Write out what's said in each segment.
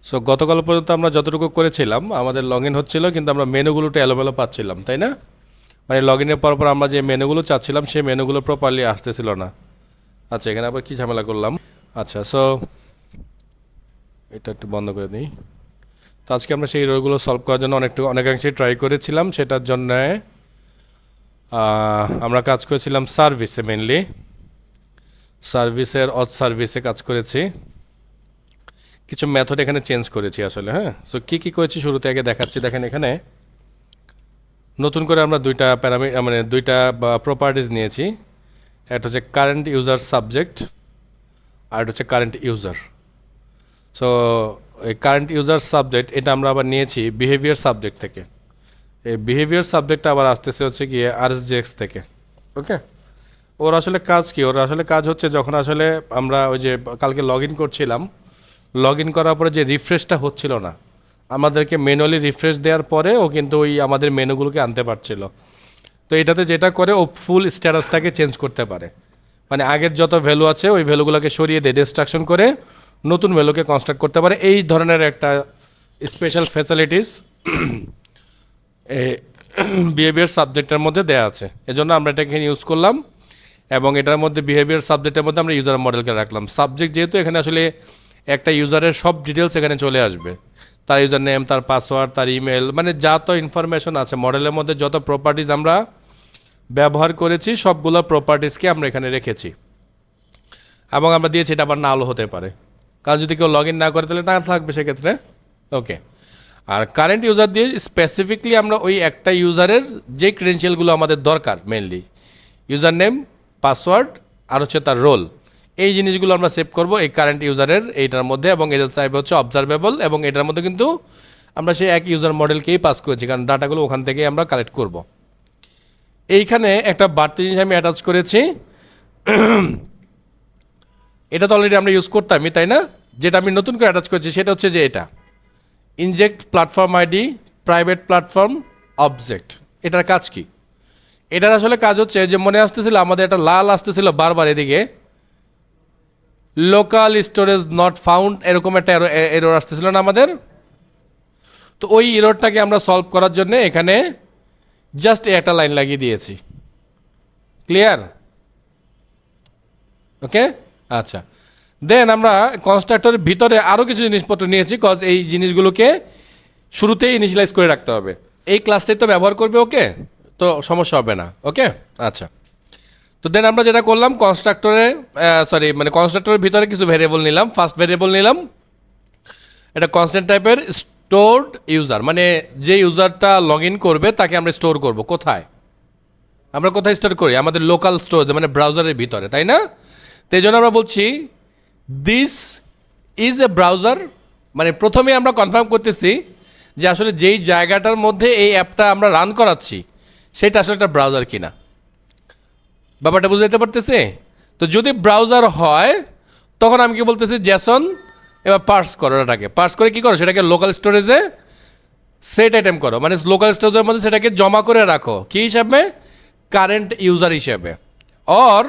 So গতকাল পর্যন্ত আমরা যতটুকু করেছিলাম আমাদের লগ ইন হচ্ছিল, কিন্তু আমরা মেনুগুলোটা এলোমেলো পাচ্ছিলাম, তাই না? মানে লগ ইনের পর পর আমরা যে মেনুগুলো চাচ্ছিলাম সেই মেনুগুলো প্রপারলি আসতেছিল না। আচ্ছা, এখানে আবার কী ঝামেলা করলাম। আচ্ছা, সো এটা একটু বন্ধ করে দিই। তো আজকে আমরা সেই রোলগুলো সলভ করার জন্য অনেকাংশে ট্রাই করেছিলাম। সেটার জন্য আমরা কাজ করেছিলাম সার্ভিসে, মেনলি সার্ভিসের সার্ভিসে কাজ করেছি। কিছু মেথড এখানে চেঞ্জ করেছি আসলে। হ্যাঁ, সো কী করেছি শুরুতে আগে দেখাচ্ছি। দেখেন এখানে নতুন করে আমরা দুইটা প্রপার্টিজ নিয়েছি। একটা হচ্ছে কারেন্ট ইউজার সাবজেক্ট, আর এটা হচ্ছে কারেন্ট ইউজার। সো এই কারেন্ট ইউজার সাবজেক্ট এটা আমরা আবার নিয়েছি বিহেভিয়ার সাবজেক্ট থেকে। এই বিহেভিয়ার সাবজেক্টটা আবার আসতেছে হচ্ছে গিয়ে আরএসজেএক্স থেকে। ওকে, ওর আসলে কাজ কি? ওর আসলে কাজ হচ্ছে যখন আসলে আমরা ওই যে কালকে লগ ইন করছিলাম, লগ ইন করার পরে যে রিফ্রেশটা হচ্ছিল না, আমাদেরকে ম্যানুয়ালি রিফ্রেশ দেওয়ার পরে ও কিন্তু ওই আমাদের মেনুগুলোকে আনতে পারছিল। তো এটাতে যেটা করে ও ফুল স্ট্যাটাসটাকে চেঞ্জ করতে পারে। মানে আগের যত ভ্যালু আছে ওই ভ্যালুগুলোকে সরিয়ে দিয়ে ডিস্ট্রাকশন করে নতুন ভ্যালুকে কনস্ট্রাক্ট করতে পারে। এই ধরনের একটা স্পেশাল ফ্যাসিলিটিস বিহেভিয়ার সাবজেক্টের মধ্যে দেওয়া আছে। এজন্য আমরা এটাকে এখানে ইউজ করলাম, এবং এটার মধ্যে বিহেভিয়ার সাবজেক্টের মধ্যে আমরা ইউজার মডেলকে রাখলাম। সাবজেক্ট যেহেতু এখানে আসলে একটা ইউজারের সব ডিটেলস এখানে চলে আসবে, তার ইউজার নেম, তার পাসওয়ার্ড, তার ইমেল, মানে যা তো ইনফরমেশন আছে মডেলের মধ্যে, যত প্রপার্টিজ আমরা ব্যবহার করেছি সবগুলো প্রপার্টিজকে আমরা এখানে রেখেছি। এবং আমরা দিয়েছি এটা আবার নাও হতে পারে, কারণ যদি কেউ লগ ইন না করে তাহলে না থাকবে সেক্ষেত্রে। ওকে, আর কারেন্ট ইউজার দিয়ে স্পেসিফিকলি আমরা ওই একটা ইউজারের যে ক্রেডেনশিয়ালগুলো আমাদের দরকার, মেনলি ইউজার নেম, পাসওয়ার্ড আর হচ্ছে তার রোল, এই জিনিসগুলো আমরা সেভ করব এই কারেন্ট ইউজারের এইটার মধ্যে। এবং এটার টাইপ হচ্ছে অবজারভেবল, এবং এটার মধ্যে কিন্তু আমরা সেই এক ইউজার মডেলকেই পাস করেছি, কারণ ডাটাগুলো ওখান থেকেই আমরা কালেক্ট করব। এইখানে একটা বাড়তি জিনিস আমি অ্যাটাচ করেছি, এটা তো অলরেডি আমরা ইউজ করতামই, তাই না? যেটা আমি নতুন করে অ্যাটাচ করেছি সেটা হচ্ছে যে এটা inject platform ID private platform object. এটার কাজ কি? এটার আসলে কাজ হচ্ছে যে মনে আসতেছিল আমাদের একটা লাল আসতেছিল বারবার এদিকে, লোকাল স্টোরেজ নট ফাউন্ড, এরকম একটা এরর আসতেছিল না আমাদের? তো ওই এররটাকে আমরা সলভ করার জন্য এখানে জাস্ট একটা লাইন লাগিয়ে দিয়েছি। ক্লিয়ার? ওকে, আচ্ছা। দেন আমরা কনস্ট্রাক্টরের ভিতরে আরও কিছু জিনিসপত্র নিয়েছি, কজ এই জিনিসগুলোকে শুরুতেই ইনিশিয়ালাইজ করে রাখতে হবে। এই ক্লাসটাই তো ব্যবহার করবে, ওকে, তো সমস্যা হবে না। ওকে, আচ্ছা। তো দেন আমরা যেটা করলাম কনস্ট্রাক্টরের ভিতরে কিছু ভেরিয়েবল নিলাম। ফার্স্ট ভেরিয়েবল নিলাম এটা কনস্ট্যান্ট টাইপের স্টোরড ইউজার, মানে যে ইউজারটা লগ ইন করবে তাকে আমরা স্টোর করব। কোথায়? আমরা কোথায় স্টোর করি? আমাদের লোকাল স্টোরেজ, মানে ব্রাউজারের ভিতরে, তাই না? তো এই জন্য আমরা বলছি দিস ইজ এ ব্রাউজার, মানে প্রথমে আমরা কনফার্ম করতেছি যে আসলে যেই জায়গাটার মধ্যে এই অ্যাপটা আমরা রান করাচ্ছি সেটা আসলে একটা ব্রাউজার কিনা। ব্যাপারটা বুঝে যেতে পারতেছে? তো যদি ব্রাউজার হয় তখন আমি কি বলতেছি, জেসন এবার পার্স করো, এটাকে পার্স করে কি করো, সেটাকে লোকাল স্টোরেজে সেট আইটেম করো, মানে লোকাল স্টোরেজের মধ্যে সেটাকে জমা করে রাখো কি হিসাবে? কারেন্ট ইউজার হিসেবে, অর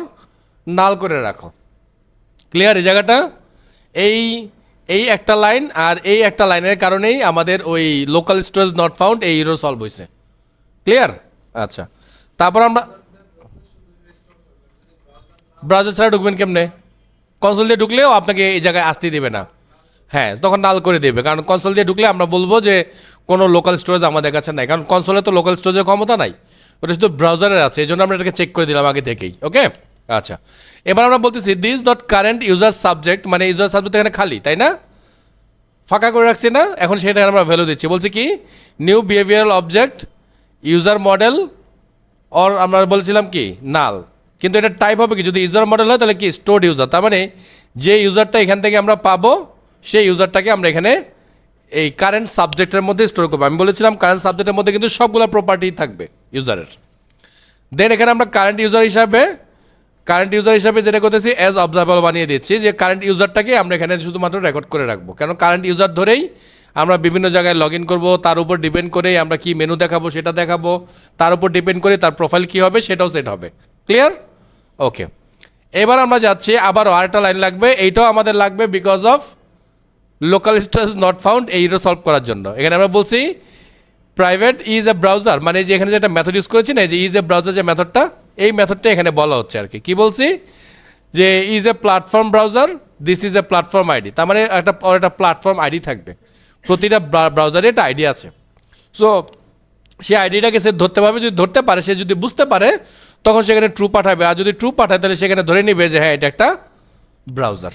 নাল করে রাখো। ক্লিয়ার এই জায়গাটা? এই এই একটা লাইন আর এই একটা লাইনের কারণেই আমাদের ওই লোকাল স্টোরেজ নট ফাউন্ড এই এরর সলভ হয়েছে। ক্লিয়ার? আচ্ছা, তারপর আমরা ব্রাউজার ছাড়া ঢুকবেন কেমনে? কনসোল দিয়ে ঢুকলেও আপনাকে এই জায়গায় আসতে দেবে না। হ্যাঁ, তখন নাল করে দেবে, কারণ কনসোল দিয়ে ঢুকলে আমরা বলবো যে কোনো লোকাল স্টোরেজ আমাদের কাছে নাই, কারণ কনসোলে তো লোকাল স্টোরেজের ক্ষমতা নাই, ওটা শুধু ব্রাউজারের আছে। এই জন্য আমরা এটাকে চেক করে দিলাম আগে থেকেই। ওকে, আচ্ছা। এবার আমরা বলতেছি this dot current user subject, মানে ইউজার সাবজেক্ট এখানে খালি, তাই না? ফাঁকা করে রাখছি না? এখন সেটা আমরা ভ্যালু দিচ্ছি, বলছি কি new behavioural object user model, or আমরা বলছিলাম কি নাল। কিন্তু এটা টাইপ হবে কি? যদি ইউজার মডেল হয় তাহলে কি স্টোরড ইউজার, তার মানে যে ইউজারটা এখান থেকে আমরা পাবো সেই ইউজারটাকে আমরা এখানে এই কারেন্ট সাবজেক্টের মধ্যে স্টোর করবো। আমি বলেছিলাম কারেন্ট সাবজেক্টের মধ্যে কিন্তু সবগুলো প্রপার্টি থাকবে ইউজারের। দেন এখানে আমরা কারেন্ট ইউজার হিসাবে যেটা করতেছি অ্যাজ অবজারভেবল বানিয়ে দিচ্ছি, যে কারেন্ট ইউজারটাকে আমরা এখানে শুধুমাত্র রেকর্ড করে রাখবো, কারণ কারেন্ট ইউজার ধরেই আমরা বিভিন্ন জায়গায় লগ ইন করবো, তার উপর ডিপেন্ড করে আমরা কি মেনু দেখাবো সেটা দেখাবো, তার উপর ডিপেন্ড করে তার প্রোফাইল কী হবে সেটাও সেট হবে। ক্লিয়ার? ওকে, এবার আমরা যাচ্ছি আবারও আরেকটা লাইন লাগবে, এইটাও আমাদের লাগবে because of local storage not found এইটা সলভ করার জন্য এখানে আমরা বলছি প্রাইভেট ইজ এ ব্রাউজার, মানে যে এখানে যেটা মেথড ইউজ করেছি না, যে ইজ এ ব্রাউজার যে মেথডটা, এই মেথডটা এখানে বলা হচ্ছে আর কি। কি বলছি যে is a platform browser, this is a platform ID, তার মানে একটা প্ল্যাটফর্ম আইডি থাকবে, প্রতিটা ব্রাউজারে একটা আইডি আছে। সো সেই আইডিটাকে সে ধরতে পারবে, যদি ধরতে পারে, সে যদি বুঝতে পারে তখন সেখানে ট্রু পাঠাবে, আর যদি ট্রু পাঠায় তাহলে সেখানে ধরে নিবে যে হ্যাঁ এটা একটা ব্রাউজার।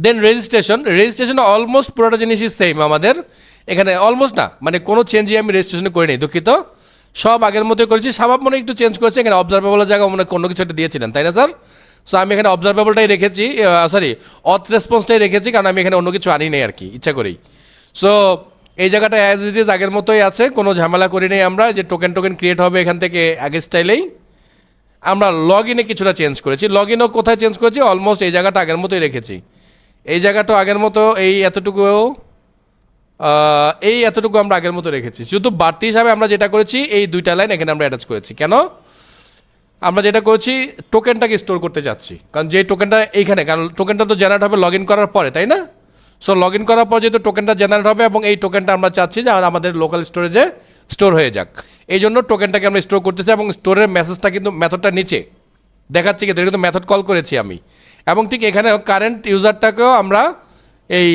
দেন রেজিস্ট্রেশন অলমোস্ট পুরোটা জিনিসই সেম আমাদের এখানে, অলমোস্ট না মানে কোনো চেঞ্জই আমি রেজিস্ট্রেশনে করি নি, দুঃখিত, সব আগের মতোই করেছি। স্বভাব মনে একটু চেঞ্জ করেছে, এখানে অবজারভেবলের জায়গায় মনে অন্য কিছু একটা দিয়েছিলেন, তাই না স্যার? সো আমি এখানে অবজারভেবলটাই রেখেছি, সরি অথ রেসপন্সটাই রেখেছি, কারণ আমি এখানে অন্য কিছু আনি নেই আর কি, ইচ্ছা করেই। সো এই জায়গাটা অ্যাজ ইট ইজ আগের মতোই আছে, কোনো ঝামেলা করি নেই আমরা, যে টোকেন ক্রিয়েট হবে এখান থেকে আগের স্টাইলেই। আমরা লগ ইনে কিছুটা চেঞ্জ করেছি, লগ ইনও কোথায় চেঞ্জ করেছি, অলমোস্ট এই জায়গাটা আগের মতোই রেখেছি, এই জায়গাটাও আগের মতো, এই এতটুকু আমরা আগের মতো রেখেছি। শুধু বাড়তি হিসাবে আমরা যেটা করেছি এই দুইটা লাইন এখানে আমরা অ্যাটাচ করেছি। কেন আমরা যেটা করেছি, টোকেনটাকে স্টোর করতে যাচ্ছি, কারণ যে টোকেনটা এইখানে, কারণ টোকেনটা তো জেনারেট হবে লগ ইন করার পরে, তাই না? সো লগ ইন করার পর যেহেতু টোকেনটা জেনারেট হবে এবং এই টোকেনটা আমরা চাচ্ছি যে আমাদের লোকাল স্টোরেজে স্টোর হয়ে যাক, এই জন্য টোকেনটাকে আমরা স্টোর করতেছি। এবং স্টোরের মেসেজটা কিন্তু মেথডটা নিচে দেখাচ্ছি, কিন্তু মেথড কল করেছি আমি। এবং ঠিক এখানে কারেন্ট ইউজারটাকেও আমরা এই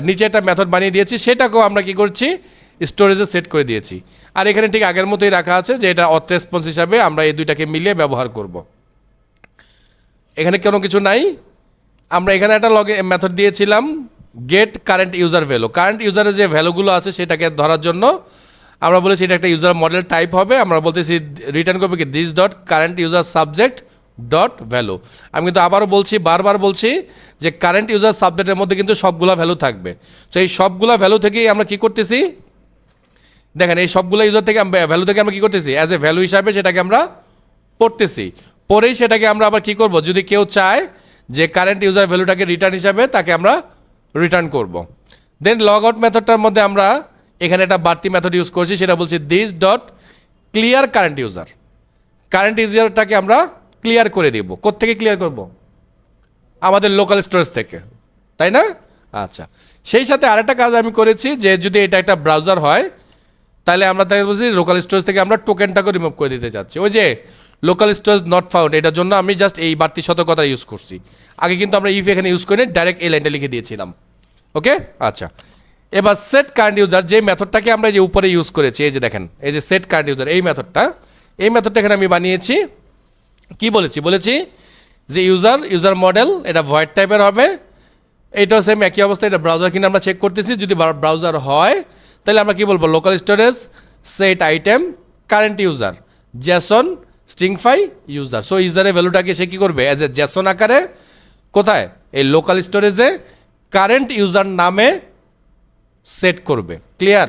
নিচে একটা মেথড বানিয়ে দিয়েছি, সেটাকেও আমরা কি করছি, স্টোরেজে সেট করে দিয়েছি। আর এখানে ঠিক আগের মতোই রাখা আছে যে এটা অথ রেসপন্স হিসাবে আমরা এই দুইটাকে মিলিয়ে ব্যবহার করব। এখানে কোনো কিছু নাই, আমরা এখানে একটা মেথড দিয়েছিলাম get current user value, current ইউজারের যে ভ্যালুগুলো আছে সেটাকে ধরার জন্য আমরা বলেছি এটা একটা ইউজার মডেল টাইপ হবে। আমরা বলতেছি রিটার্ন করবে কি this dot current user subject dot value. আমি কিন্তু আবারও বলছি, বারবার বলছি যে কারেন্ট ইউজার সাবজেক্টের মধ্যে কিন্তু সবগুলা ভ্যালু থাকবে। তো এই সবগুলা ভ্যালু থেকেই আমরা কি করতেছি, দেখেন এই সবগুলো ইউজার থেকে ভ্যালু থেকে আমরা কি করতেছি, অ্যাজ এ ভ্যালু হিসাবে সেটাকে আমরা পড়তেছি, পরেই সেটাকে আমরা আবার কি করব, যদি কেউ চায় যে কারেন্ট ইউজার ভ্যালুটাকে রিটার্ন হিসাবে, তাকে আমরা রিটার্ন করব। দেন লগ আউট মেথডটার মধ্যে আমরা এখানে একটা বাড়তি মেথড ইউজ করছি, সেটা বলছি this dot clear current user, current ইউজারটাকে আমরা ক্লিয়ার করে দিব। কোত্থেকে ক্লিয়ার করব, আমাদের লোকাল স্টোরেজ থেকে, তাই না? আচ্ছা, সেই সাথে আরেকটা কাজ আমি করেছি যে যদি এটা একটা ব্রাউজার হয় তাহলে আমরা তাকে বলছি লোকাল স্টোরেজ থেকে আমরা টোকেনটাকে রিমুভ করে দিতে চাচ্ছি। ওই যে লোকাল স্টোরেজ নট ফাউন্ড, এটার জন্য আমি জাস্ট এই বাড়তি সতর্কতা ইউজ করছি। আগে কিন্তু আমরা ইফ এখানে ইউজ করে ডাইরেক্ট এই লাইনটা লিখে দিয়েছিলাম। ওকে, আচ্ছা, এবার সেট কারেন্ট ইউজার যে মেথডটাকে আমরা যে উপরে ইউজ করেছি, এই যে দেখেন এই যে সেট কারেন্ট ইউজার এই মেথডটা এখানে আমি বানিয়েছি। কি বলেছি যে ইউজার মডেল এটা ভয়েড টাইপের হবে, এইটাও সেম একই অবস্থা, এটা ব্রাউজার কিনা আমরা চেক করতেছি, যদি ব্রাউজার হয় তাহলে আমরা কি বলবো, local storage set item current user JSON stringify user. So ইউজারের ভ্যালুটাকে সে কি করবে, অ্যাজ এ জ্যাসন আকারে কোথায়, এই লোকাল স্টোরেজে কারেন্ট ইউজার নামে সেট করবে। ক্লিয়ার?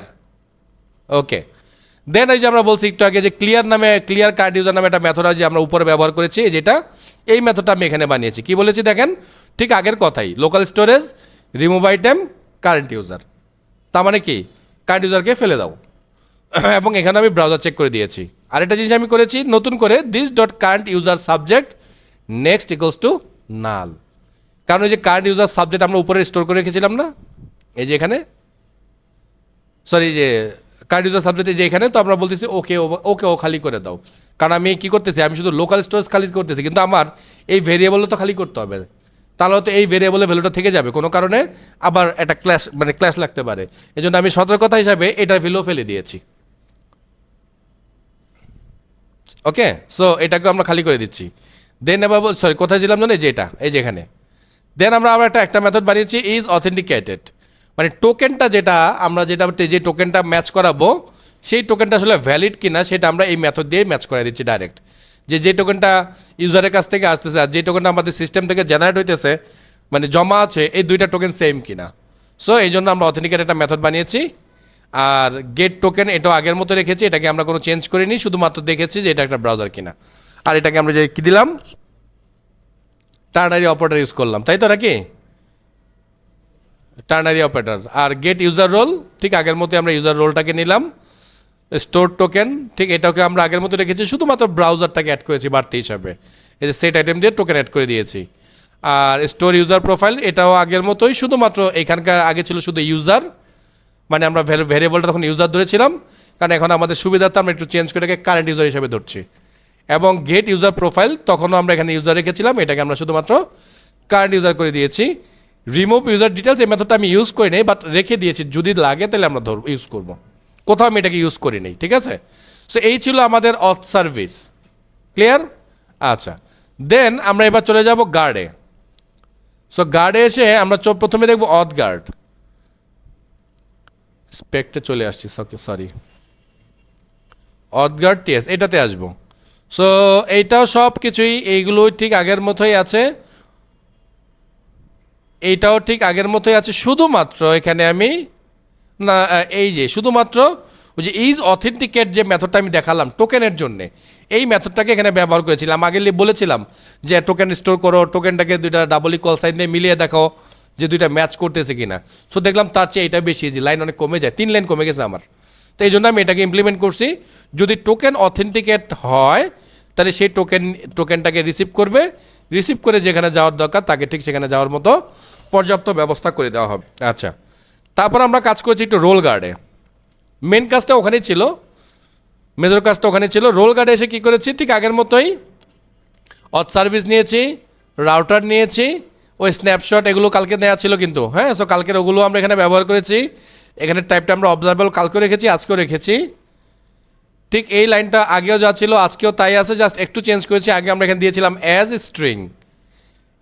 ওকে, দেন এই যে আমরা বলছি একটু আগে যে ক্লিয়ার কারেন্ট ইউজার নামে একটা মেথড যে আমরা উপরে ব্যবহার করেছি, যেটা এই মেথডটা আমি এখানে বানিয়েছি। কি বলেছি দেখেন, ঠিক আগের কথাই, local storage remove item current user, তার মানে কি কারেন্ট ইউজারকে ফেলে দাও। এবং এখানে আমি ব্রাউজার চেক করে দিয়েছি। আরেকটা জিনিস আমি করেছি নতুন করে, this dot current user subject next equals to নাল, কারণ এই যে কারেন্ট ইউজার সাবজেক্ট আমরা উপরে স্টোর করে রেখেছিলাম না, এই যে এখানে, সরি যে কারেন্ট ইউজার সাবজেক্ট যে এখানে, তো আমরা বলতেছি ওকে ও খালি করে দাও। কারণ আমি কি করতেছি, আমি শুধু লোকাল স্টোরেজ খালি করতেছি, কিন্তু আমার এই ভেরিয়েবলও তো খালি করতে হবে, তাহলে তো এই ভেরিয়েবলের ভ্যালুটা থেকে যাবে, কোনো কারণে আবার একটা ক্ল্যাশ লাগতে পারে। এই জন্য আমি সতর্কতা হিসাবে এটার ভ্যালু ফেলে দিয়েছি। ওকে, সো এটাকে আমরা খালি করে দিচ্ছি। দেন আবার সরি কোথায় ছিলাম জানেন, যে এটা এই যে এখানে। দেন আমরা আবার একটা মেথড বানিয়েছি ইজ অথেন্টিকেটেড, মানে টোকেনটা যে টোকেনটা ম্যাচ করাবো সেই টোকেনটা আসলে ভ্যালিড কিনা সেটা আমরা এই মেথড দিয়ে ম্যাচ করে দিচ্ছি ডাইরেক্ট, যে টোকেনটা ইউজারের কাছ থেকে আসতেছে আর যে টোকেনটা আমাদের সিস্টেম থেকে জেনারেট হইতেছে, মানে জমা আছে, এই দুইটা টোকেন সেম কিনা। সো এই জন্য আমরা অথেন্টিকেট একটা মেথড বানিয়েছি। আর গেট টোকেন এটাও আগের মতো রেখেছি, এটাকে আমরা কোনো চেঞ্জ করিনি, শুধুমাত্র দেখেছি যে এটা একটা ব্রাউজার কিনা। আর এটাকে আমরা যে কি দিলাম, টার্নারি অপারেটর ইউজ করলাম, তাই তো নাকি, টার্নারি অপারেটর। আর গেট ইউজার রোল ঠিক আগের মতো আমরা ইউজার রোলটাকে নিলাম। স্টোর টোকেন ঠিক এটাকে আমরা আগের মতো রেখেছি, শুধুমাত্র ব্রাউজারটাকে অ্যাড করেছি বাড়তি হিসাবে, এই যে সেট আইটেম দিয়ে টোকেন অ্যাড করে দিয়েছি। আর স্টোর ইউজার প্রোফাইল এটাও আগের মতোই, শুধুমাত্র এখানকার আগে ছিল শুধু ইউজার, মানে আমরা ভেরিয়েবলটা তখন ইউজার ধরেছিলাম, কারণ এখন আমাদের সুবিধার্থে আমরা একটু চেঞ্জ করে এটাকে কারেন্ট ইউজার হিসেবে ধরছি। এবং গেট ইউজার প্রোফাইল তখনও আমরা এখানে ইউজার রেখেছিলাম, এটাকে আমরা শুধুমাত্র কারেন্ট ইউজার করে দিয়েছি। রিমুভ ইউজার ডিটেলস এই মেথডটা আমি ইউজ করি নাই, বাট রেখে দিয়েছি, যদি লাগে তাহলে আমরা ইউজ করবো, কোথাও আমি এটাকে ইউজ করি নাই, ঠিক আছে। সো এই ছিল আমাদের অথ সার্ভিস, ক্লিয়ার। আচ্ছা, দেন আমরা এবার চলে যাব গার্ডে। সো গার্ডে এসে আমরা প্রথমে দেখব অথ গার্ড, স্পেক্টে চলে আসছি, সরি, অথ গার্ড টিএস এটাতে আসবো। সো এইটাও সব কিছুই এইগুলো ঠিক আগের মতোই আছে, এইটাও ঠিক আগের মতোই আছে, শুধুমাত্র এখানে আমি না এই যে শুধুমাত্র ওই যে ইজ অথেন্টিকেট যে মেথডটা আমি দেখালাম টোকেনের জন্য, এই মেথডটাকে এখানে ব্যবহার করেছিলাম। আগে বলেছিলাম যে টোকেন স্টোর করো, টোকেনটাকে দুইটা ডাবল ইকুয়াল সাইন দিয়ে মিলিয়ে দেখো যে দুইটা ম্যাচ করতেছে কিনা। সো দেখলাম তার চেয়ে এটা বেশি, যে লাইন অনেক কমে যায়, 3 লাইন কমে গেছে আমার। তো এই জন্য আমি এটাকে ইমপ্লিমেন্ট করছি। যদি টোকেন অথেন্টিকেট হয় তাহলে সেই টোকেনটাকে রিসিভ করবে, রিসিভ করে যেখানে যাওয়ার দরকার তাকে ঠিক সেখানে যাওয়ার মতো পর্যাপ্ত ব্যবস্থা করে দেওয়া হবে। আচ্ছা, তারপর আমরা কাজ করেছি একটু রোল গার্ডে। মেন কাজটা ওখানেই ছিল, মেজর কাজটা ওখানে ছিল। রোল গার্ডে এসে কী করেছি, ঠিক আগের মতোই অথ সার্ভিস নিয়েছি, রাউটার নিয়েছি, ওই স্ন্যাপশট এগুলো কালকে নেওয়া ছিল কিন্তু, হ্যাঁ। সো কালকের ওগুলো আমরা এখানে ব্যবহার করেছি। এখানে টাইপটা আমরা অবজারভেবল কালকেও রেখেছি, আজকেও রেখেছি। ঠিক এই লাইনটা আগেও যা ছিল আজকেও তাই আছে, জাস্ট একটু চেঞ্জ করেছি। আগে আমরা এখানে দিয়েছিলাম অ্যাজ স্ট্রিং,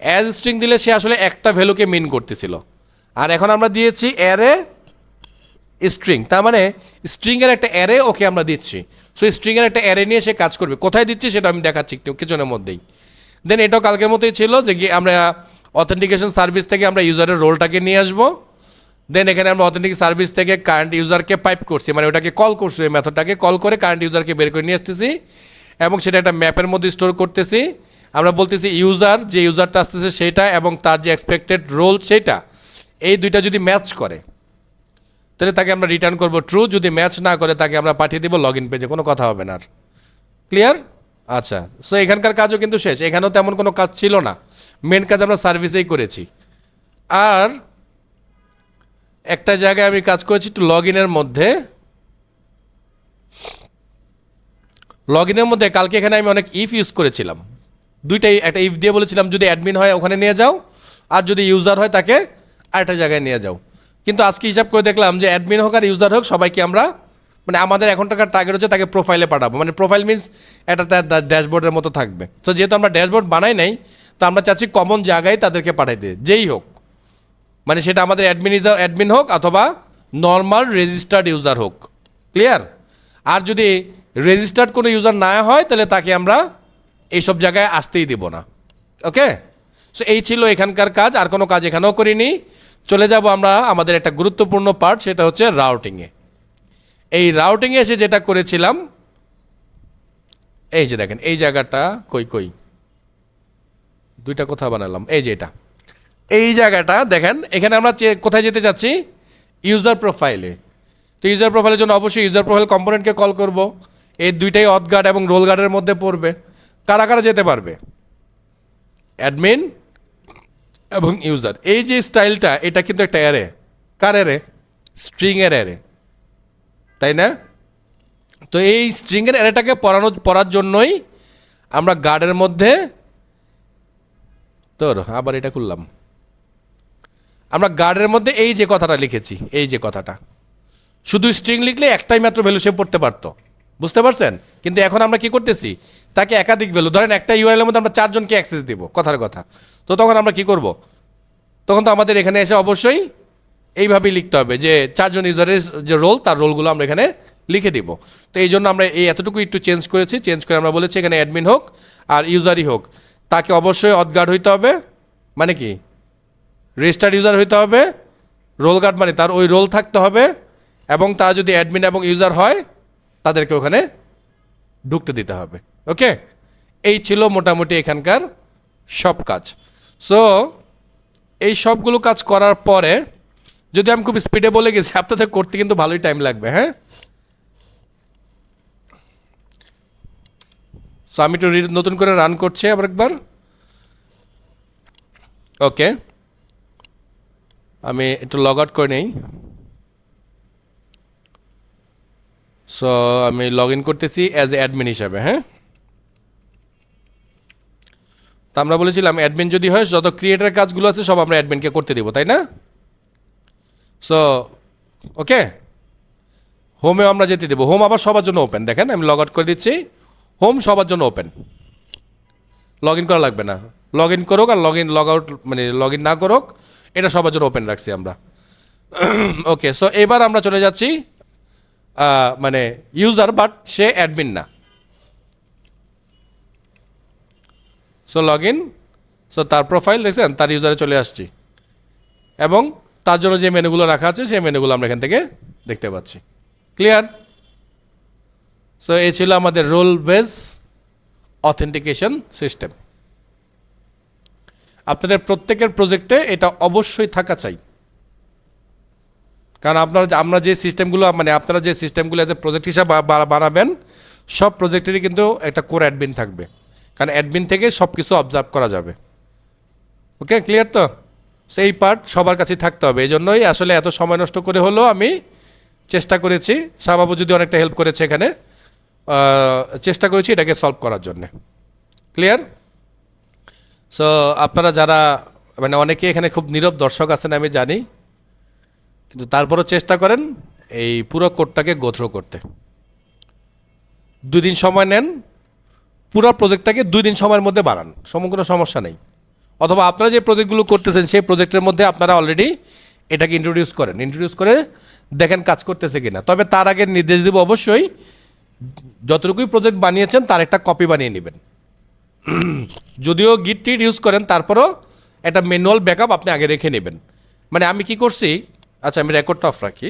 অ্যাজ স্ট্রিং দিলে সে আসলে একটা ভ্যালুকে মিন করতেছিল, আর এখন আমরা দিয়েছি অ্যারে স্ট্রিং, তার মানে স্ট্রিংয়ের একটা অ্যারে ওকে আমরা দিচ্ছি। সো স্ট্রিংয়ের একটা অ্যারে নিয়ে সে কাজ করবে, কোথায় দিচ্ছি সেটা আমি দেখাচ্ছি একটু কিছুক্ষণের মধ্যেই। দেন এটাও কালকের মতোই ছিল, যে আমরা অথেন্টিকেশন সার্ভিস থেকে আমরা ইউজারের রোলটাকে নিয়ে আসবো। দেন এখানে আমরা অথেন্টিক সার্ভিস থেকে কারেন্ট ইউজারকে পাইপ করছি, মানে ওটাকে কল করছি, ওই মেথডটাকে কল করে কারেন্ট ইউজারকে বের করে নিয়ে আসতেছি, এবং সেটা একটা ম্যাপের মধ্যে স্টোর করতেছি। আমরা বলতেছি ইউজার, যে ইউজারটা আসতেছে সেটা এবং তার যে এক্সপেক্টেড রোল সেটা, এই দুইটা যদি ম্যাচ করে তাহলে তাকে আমরা রিটার্ন করবো ট্রু, যদি ম্যাচ না করে তাকে আমরা পাঠিয়ে দেবো লগ ইন পেজে, কোনো কথা হবে না আর। ক্লিয়ার? আচ্ছা, সো এখানকার কাজও কিন্তু শেষ, এখানেও তেমন কোনো কাজ ছিল না, মেন কাজ আমরা সার্ভিসেই করেছি। আর একটা জায়গায় আমি কাজ করেছি একটু লগ ইনের মধ্যে, লগ ইনের মধ্যে কালকে এখানে আমি অনেক ইফ ইউজ করেছিলাম, দুইটাই, একটা ইফ দিয়ে বলেছিলাম যদি অ্যাডমিন হয় ওখানে নিয়ে যাও, আর যদি ইউজার হয় তাকে আরেকটা জায়গায় নিয়ে যাও। কিন্তু আজকে হিসাব করে দেখলাম যে অ্যাডমিন হোক আর ইউজার হোক সবাইকে আমরা, মানে আমাদের এখন টাকার টার্গেট হচ্ছে তাকে প্রোফাইলে পাঠাবো, মানে প্রোফাইল মিনস এটা তার ড্যাশবোর্ডের মতো থাকবে। তো যেহেতু আমরা ড্যাশবোর্ড বানাই নাই, তো আমরা চাচ্ছি কমন জায়গায় তাদেরকে পাঠাইতে, যেই হোক, মানে সেটা আমাদের অ্যাডমিন হোক অথবা নর্মাল রেজিস্টার্ড ইউজার হোক। ক্লিয়ার? আর যদি রেজিস্টার্ড কোনো ইউজার না হয় তাহলে তাকে আমরা এইসব জায়গায় আসতেই দেব না। ওকে, সো এই ছিল এখানকার কাজ, আর কোনো কাজ এখানেও করিনি। চলে যাব আমরা আমাদের একটা গুরুত্বপূর্ণ পার্ট, সেটা হচ্ছে রাউটিংয়ে। এই রাউটিংয়ে এসে যেটা করেছিলাম, এই যে দেখেন এই জায়গাটা, কই দুইটা কথা বানালাম, এই যে এটা, এই জায়গাটা দেখেন, এখানে আমরা কোথায় যেতে চাচ্ছি, ইউজার প্রোফাইলে। তো ইউজার প্রোফাইলের জন্য অবশ্যই ইউজার প্রোফাইল কম্পোনেন্টকে কল করব। এই দুইটাই অথ গার্ড এবং রোল গার্ডের মধ্যে পড়বে। কারা কারা যেতে পারবে? অ্যাডমিন এবং ইউজার। এই যে স্টাইলটা, এটা কিন্তু একটা অ্যারে। কার অ্যারে? স্ট্রিংয়ের অ্যারে, তাই না? তো এই স্ট্রিংয়ের অ্যারেটাকে পড়ার জন্যই আমরা গার্ডের মধ্যে, তোর আবার এটা খুললাম, আমরা গার্ডের মধ্যে এই যে কথাটা লিখেছি, এই যে কথাটা, শুধু স্ট্রিং লিখলে একটাই মাত্র ভ্যালু সে পড়তে পারতো, বুঝতে পারছেন? কিন্তু এখন আমরা কি করতেছি, তাকে একাধিক ভ্যালু, ধরেন একটা ইউআরএল মধ্যে আমরা 4 জনকে অ্যাক্সেস দিব, কথার কথা। তো তখন আমরা কি করব, তখন তো আমাদের এখানে এসে অবশ্যই এইভাবেই লিখতে হবে যে 4 জন ইউজারের যে রোল, তার রোলগুলো আমরা এখানে লিখে দিব। তো এই জন্য আমরা এই এতটুকু একটু চেঞ্জ করেছি, চেঞ্জ করে আমরা বলেছি এখানে অ্যাডমিন হোক আর ইউজারই হোক, তাকে অবশ্যই অথ গার্ড হইতে হবে, মানে কি রেজিস্টার্ড ইউজার হইতে হবে, রোল গার্ড মানে তার ওই রোল থাকতে হবে, এবং তারা যদি অ্যাডমিন এবং ইউজার হয় তাদেরকে ওখানে ঢুকতে দিতে হবে। ওকে, এই ছিল মোটামুটি এখানকার সব কাজ। সো এই সবগুলো কাজ করার পরে, যদি আমি খুব স্পিডে বলে গেছি, আপনাদের করতে কিন্তু ভালোই টাইম লাগবে। হ্যাঁ, সো আমি একটু নতুন করে রান করছি আবার একবার। ওকে, আমি একটু লগ আউট করে নিই। সো আমি লগ ইন করতেছি অ্যাজ এ অ্যাডমিন হিসাবে। হ্যাঁ, তা আমরা বলেছিলাম অ্যাডমিন যদি হয় যত ক্রিয়েটার কাজগুলো আছে সব আমরা অ্যাডমিনকে করতে দিব, তাই না? সো ওকে, হোমেও আমরা যেতে দেবো। হোম আবার সবার জন্য ওপেন, দেখেন আমি লগ আউট করে দিচ্ছি। হোম সবার জন্য ওপেন, লগ ইন করা লাগবে না। লগ ইন করুক আর লগ আউট মানে লগ ইন না করুক, এটা সবার জন্য ওপেন রাখছি আমরা। ওকে, সো এবার আমরা চলে যাচ্ছি মানে ইউজার, বাট সে অ্যাডমিন না। সো লগ ইন, সো তার প্রোফাইল দেখছেন, তার ইউজারে চলে আসছি এবং তার জন্য যে মেনুগুলো রাখা আছে সেই মেনুগুলো আমরা এখান থেকে দেখতে পাচ্ছি। ক্লিয়ার? সো এই ছিল আমাদের রোল বেস অথেন্টিকেশন সিস্টেম। আপনাদের প্রত্যেকের প্রজেক্টে এটা অবশ্যই থাকা চাই, কারণ আমরা যে সিস্টেমগুলো মানে আপনারা যে সিস্টেমগুলো এজ এ প্রজেক্ট হিসাবে বানাবেন, সব প্রজেক্টেরই কিন্তু একটা কোর অ্যাডমিন থাকবে, কারণ অ্যাডমিন থেকে সব কিছু অবজার্ভ করা যাবে। ওকে, ক্লিয়ার তো? সেই পার্ট সবার কাছেই থাকতে হবে। এই জন্যই আসলে এত সময় নষ্ট করে হলেও আমি চেষ্টা করেছি, শাহবাবু যদি অনেকটা হেল্প করেছে এখানে, চেষ্টা করেছি এটাকে সলভ করার জন্যে। ক্লিয়ার? সো আপনারা যারা মানে অনেকে এখানে খুব নীরব দর্শক আছেন আমি জানি, কিন্তু তারপরও চেষ্টা করেন এই পুরো কোডটাকে গো থ্রু করতে। 2 দিন সময় নেন, পুরো প্রজেক্টটাকে 2 দিন সময়ের মধ্যে বানান, কোনো সমস্যা নেই। অথবা আপনারা যে প্রজেক্টগুলো করতেছেন সেই প্রজেক্টের মধ্যে আপনারা অলরেডি এটাকে ইন্ট্রোডিউস করে দেখেন কাজ করতেছে কিনা। তবে তার আগে নির্দেশ দেব অবশ্যই যতটুকুই প্রজেক্ট বানিয়েছেন তার একটা কপি বানিয়ে নেবেন। যদিও গিট টিট ইউজ করেন তারপরও একটা ম্যানুয়াল ব্যাকআপ আপনি আগে রেখে নেবেন। মানে আমি কি করছি, আচ্ছা আমি রেকর্ডটা অফ রাখি।